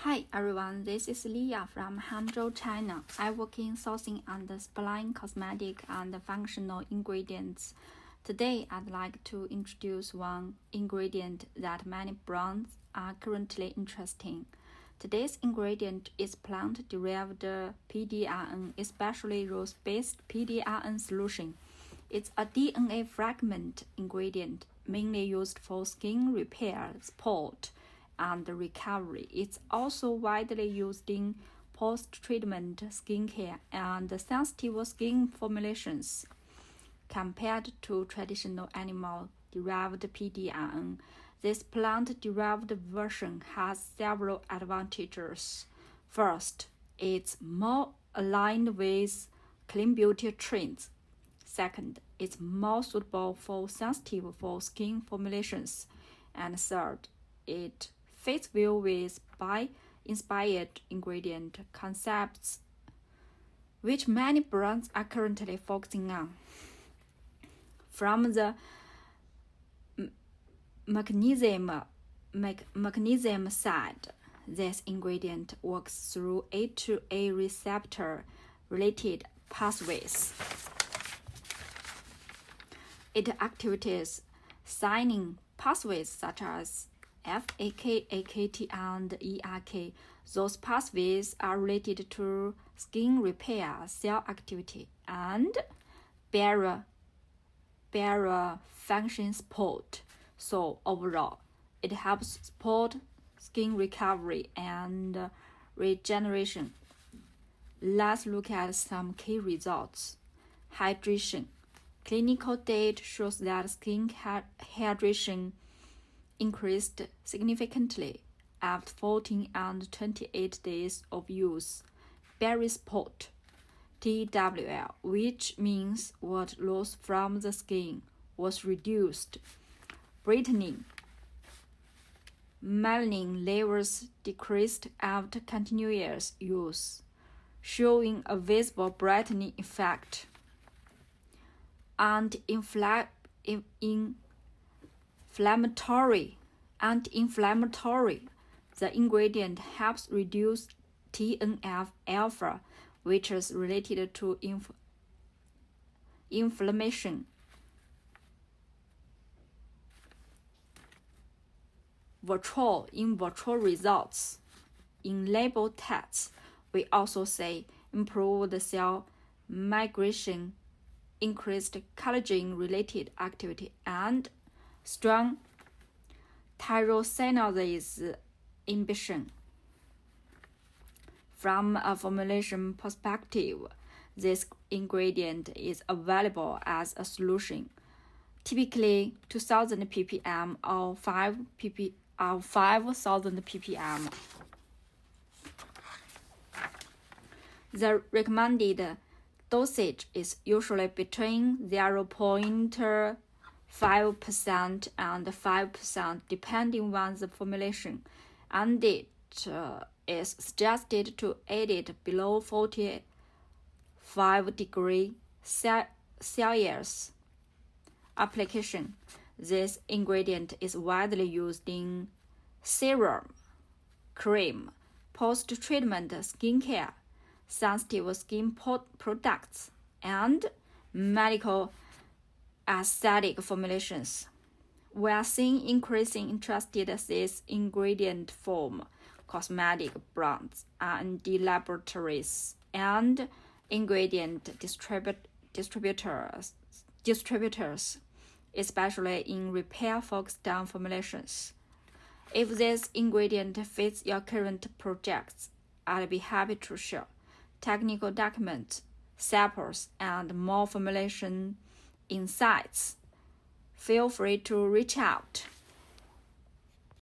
Hi everyone, this is Leah from Hangzhou, China. I work in sourcing and supplying cosmetic and functional ingredients. Today, I'd like to introduce one ingredient that many brands are currently interested in. Today's ingredient is plant-derived PDRN, especially rose-based PDRN solution. It's a DNA fragment ingredient, mainly used for skin repair, support, and recovery. It's also widely used in post-treatment skincare and sensitive skin formulations. Compared to traditional animal-derived PDRN, this plant-derived version has several advantages. First, it's more aligned with clean beauty trends. Second, it's more suitable for sensitive skin formulations. And third, it fits well with bio-inspired ingredient concepts, which many brands are currently focusing on. From the mechanism side, this ingredient works through A2A receptor-related pathways. It activates signaling pathways such as FAK, AKT, and ERK. Those pathways are related to skin repair, cell activity, and barrier function support. So overall, it helps support skin recovery and regeneration. Let's look at some key results. Hydration. Clinical data shows that skin hydration increased significantly after 14 and 28 days of use. Barrier support, TWL, which means what loss from the skin was reduced. Brightening, melanin levels decreased after continuous use, showing a visible brightening effect. Anti-inflammatory, the ingredient helps reduce TNF-alpha, which is related to inflammation. Virtual results. In label tests, we also see improved cell migration, increased collagen-related activity, and strong tyrosinase inhibition. From a formulation perspective, this ingredient is available as a solution, typically 2,000 ppm or 5,000 ppm. The recommended dosage is usually between 0.5% and 5% depending on the formulation, and it is suggested to add it below 45 degrees Celsius. Application. This ingredient is widely used in serum, cream, post-treatment skincare, sensitive skin products, and medical aesthetic formulations. We are seeing increasing interest in this ingredient from cosmetic brands, R&D laboratories, and ingredient distributors, especially in repair-focused formulations. If this ingredient fits your current projects, I'll be happy to share technical documents, samples, and more formulation insights. Feel free to reach out.